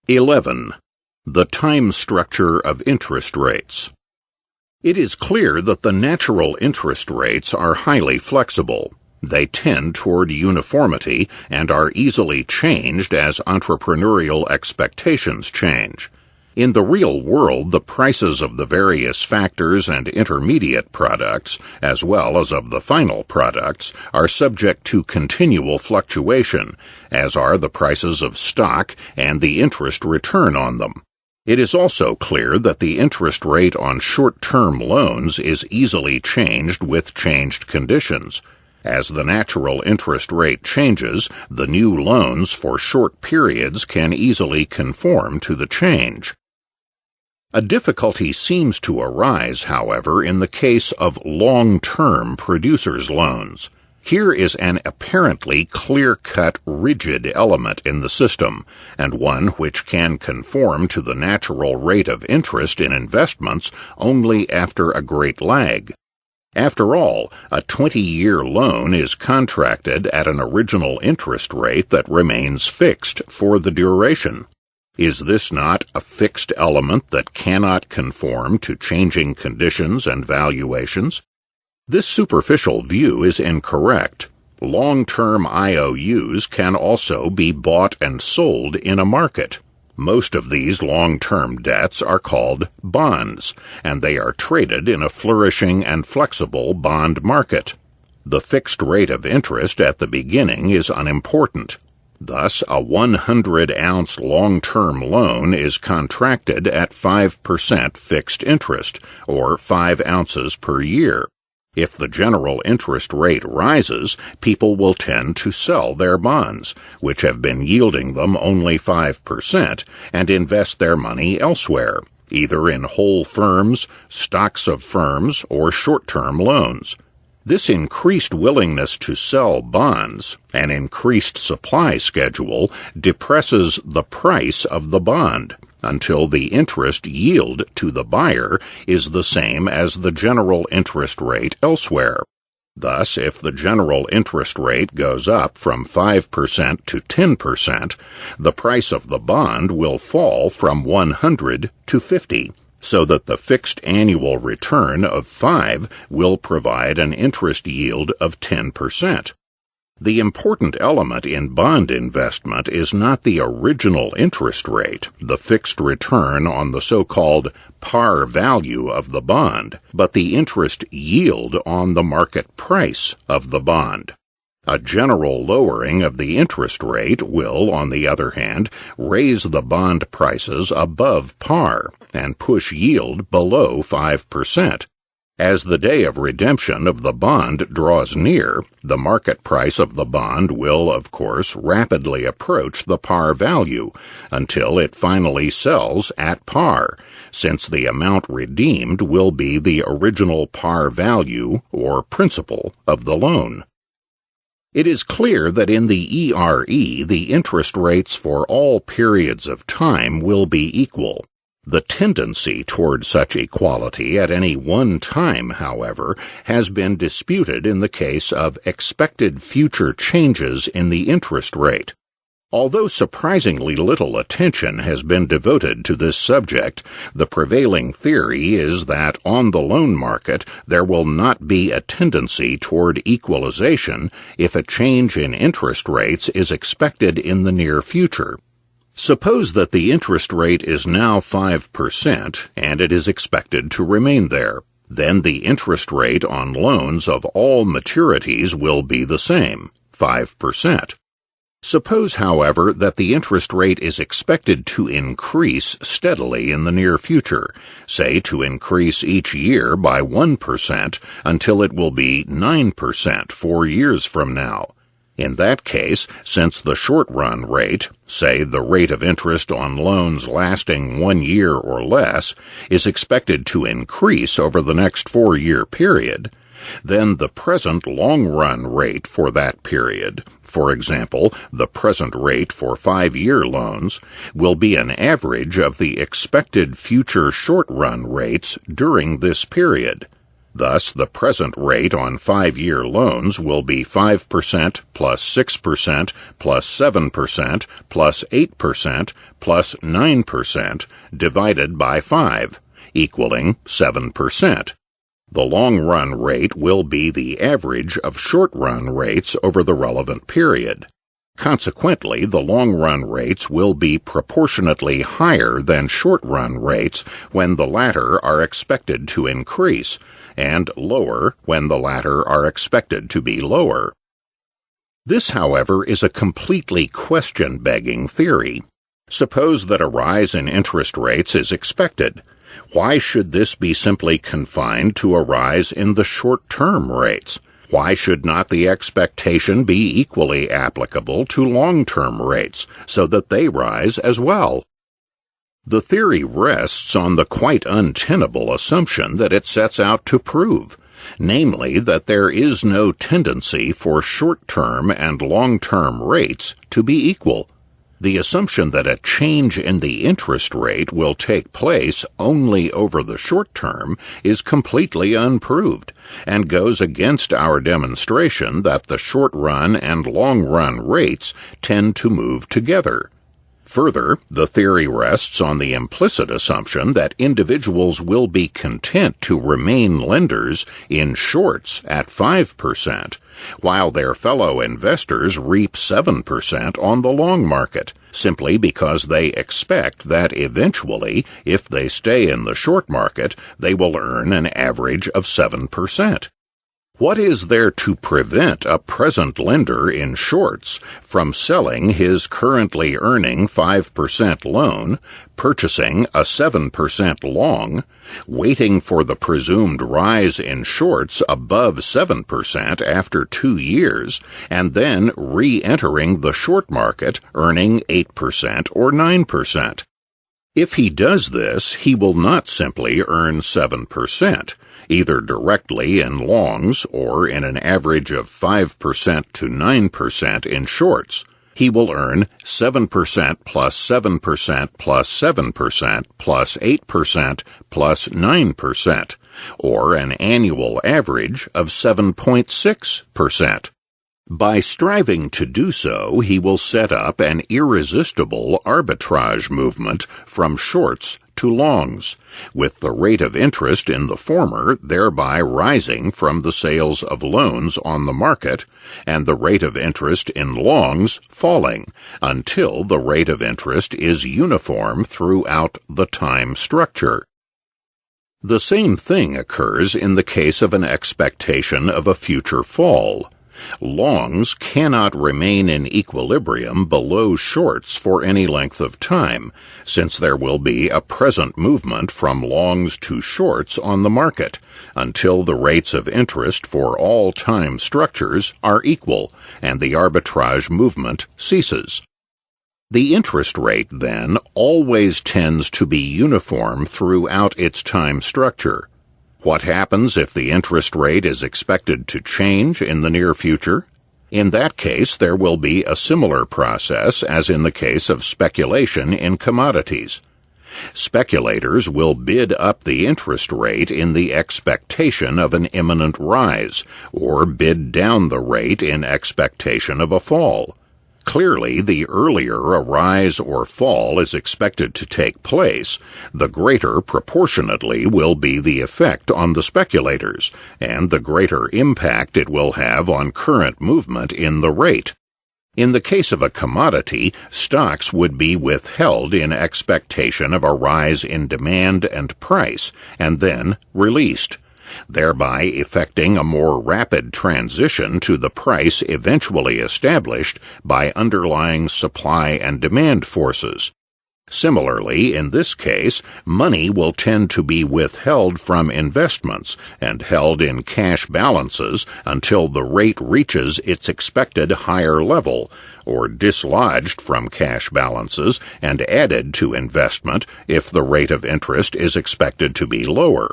11. The time structure of interest rates. It is clear that the natural interest rates are highly flexible. They tend toward uniformity and are easily changed as entrepreneurial expectations change. In the real world, the prices of the various factors and intermediate products, as well as of the final products, are subject to continual fluctuation, as are the prices of stock and the interest return on them. It is also clear that the interest rate on short-term loans is easily changed with changed conditions. As the natural interest rate changes, the new loans for short periods can easily conform to the change. A difficulty seems to arise, however, in the case of long-term producers' loans. Here is an apparently clear-cut, rigid element in the system, and one which can conform to the natural rate of interest in investments only after a great lag. After all, a 20-year loan is contracted at an original interest rate that remains fixed for the duration. Is this not a fixed element that cannot conform to changing conditions and valuations? This superficial view is incorrect. Long-term IOUs can also be bought and sold in a market. Most of these long-term debts are called bonds, and they are traded in a flourishing and flexible bond market. The fixed rate of interest at the beginning is unimportant. Thus, a 100-ounce long-term loan is contracted at 5% fixed interest, or 5 ounces per year. If the general interest rate rises, people will tend to sell their bonds, which have been yielding them only 5%, and invest their money elsewhere, either in whole firms, stocks of firms, or short-term loans. This increased willingness to sell bonds, an increased supply schedule, depresses the price of the bond until the interest yield to the buyer is the same as the general interest rate elsewhere. Thus, if the general interest rate goes up from 5% to 10%, the price of the bond will fall from 100 to 50. So that the fixed annual return of 5 will provide an interest yield of 10%. The important element in bond investment is not the original interest rate, the fixed return on the so-called par value of the bond, but the interest yield on the market price of the bond. A general lowering of the interest rate will, on the other hand, raise the bond prices above par and push yield below 5%. As the day of redemption of the bond draws near, the market price of the bond will, of course, rapidly approach the par value until it finally sells at par, since the amount redeemed will be the original par value or principal of the loan. It is clear that in the ERE, the interest rates for all periods of time will be equal. The tendency toward such equality at any one time, however, has been disputed in the case of expected future changes in the interest rate. Although surprisingly little attention has been devoted to this subject, the prevailing theory is that on the loan market there will not be a tendency toward equalization if a change in interest rates is expected in the near future. Suppose that the interest rate is now 5% and it is expected to remain there. Then the interest rate on loans of all maturities will be the same, 5%. Suppose, however, that the interest rate is expected to increase steadily in the near future, say to increase each year by 1% until it will be 9% 4 years from now. In that case, since the short-run rate, say the rate of interest on loans lasting 1 year or less, is expected to increase over the next 4-year period, then the present long-run rate for that period, for example, the present rate for 5-year loans, will be an average of the expected future short-run rates during this period. Thus, the present rate on 5-year loans will be 5% plus 6% plus 7% plus 8% plus 9% divided by 5, equaling 7%. The long-run rate will be the average of short-run rates over the relevant period. Consequently, the long-run rates will be proportionately higher than short-run rates when the latter are expected to increase, and lower when the latter are expected to be lower. This, however, is a completely question-begging theory. Suppose that a rise in interest rates is expected. Why should this be simply confined to a rise in the short-term rates? Why should not the expectation be equally applicable to long-term rates, so that they rise as well? The theory rests on the quite untenable assumption that it sets out to prove, namely that there is no tendency for short-term and long-term rates to be equal. The assumption that a change in the interest rate will take place only over the short term is completely unproved, and goes against our demonstration that the short-run and long-run rates tend to move together. Further, the theory rests on the implicit assumption that individuals will be content to remain lenders in shorts at 5%, while their fellow investors reap 7% on the long market, simply because they expect that eventually, if they stay in the short market, they will earn an average of 7%. What is there to prevent a present lender in shorts from selling his currently earning 5% loan, purchasing a 7% long, waiting for the presumed rise in shorts above 7% after 2 years, and then re-entering the short market earning 8% or 9%? If he does this, he will not simply earn 7%, either directly in longs or in an average of 5% to 9% in shorts. He will earn 7% plus 7% plus 7% plus 8% plus 9%, or an annual average of 7.6%. By striving to do so, he will set up an irresistible arbitrage movement from shorts to longs, with the rate of interest in the former thereby rising from the sales of loans on the market, and the rate of interest in longs falling, until the rate of interest is uniform throughout the time structure. The same thing occurs in the case of an expectation of a future fall. Longs cannot remain in equilibrium below shorts for any length of time, since there will be a present movement from longs to shorts on the market, until the rates of interest for all time structures are equal, and the arbitrage movement ceases. The interest rate, then, always tends to be uniform throughout its time structure. What happens if the interest rate is expected to change in the near future? In that case, there will be a similar process as in the case of speculation in commodities. Speculators will bid up the interest rate in the expectation of an imminent rise, or bid down the rate in expectation of a fall. Clearly, the earlier a rise or fall is expected to take place, the greater proportionately will be the effect on the speculators, and the greater impact it will have on current movement in the rate. In the case of a commodity, stocks would be withheld in expectation of a rise in demand and price, and then released, thereby effecting a more rapid transition to the price eventually established by underlying supply and demand forces. Similarly, in this case, money will tend to be withheld from investments and held in cash balances until the rate reaches its expected higher level, or dislodged from cash balances and added to investment if the rate of interest is expected to be lower.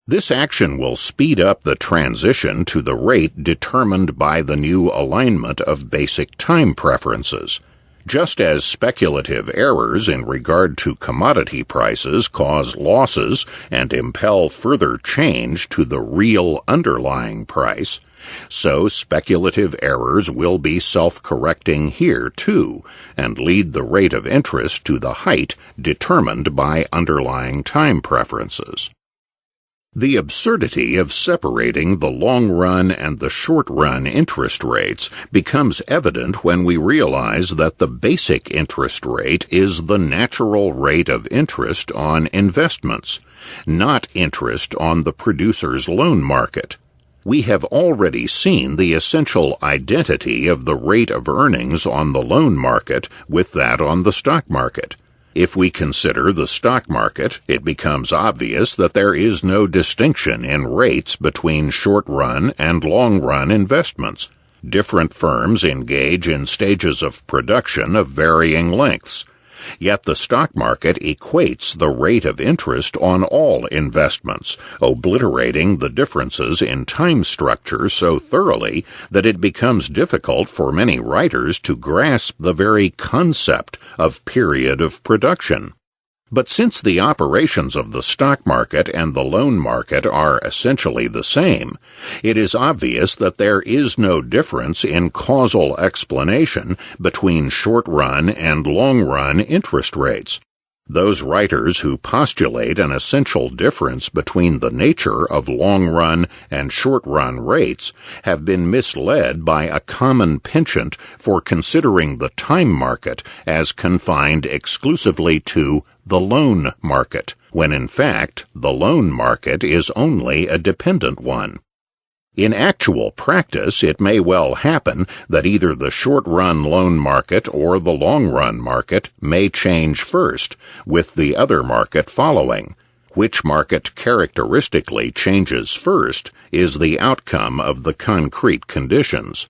This action will speed up the transition to the rate determined by the new alignment of basic time preferences. Just as speculative errors in regard to commodity prices cause losses and impel further change to the real underlying price, so speculative errors will be self-correcting here too, and lead the rate of interest to the height determined by underlying time preferences. The absurdity of separating the long-run and the short-run interest rates becomes evident when we realize that the basic interest rate is the natural rate of interest on investments, not interest on the producer's loan market. We have already seen the essential identity of the rate of earnings on the loan market with that on the stock market. If we consider the stock market, it becomes obvious that there is no distinction in rates between short-run and long-run investments. Different firms engage in stages of production of varying lengths. Yet the stock market equates the rate of interest on all investments, obliterating the differences in time structure so thoroughly that it becomes difficult for many writers to grasp the very concept of period of production. But since the operations of the stock market and the loan market are essentially the same, it is obvious that there is no difference in causal explanation between short-run and long-run interest rates. Those writers who postulate an essential difference between the nature of long-run and short-run rates have been misled by a common penchant for considering the time market as confined exclusively to the loan market, when in fact the loan market is only a dependent one. In actual practice, it may well happen that either the short-run loan market or the long-run market may change first, with the other market following. Which market characteristically changes first is the outcome of the concrete conditions.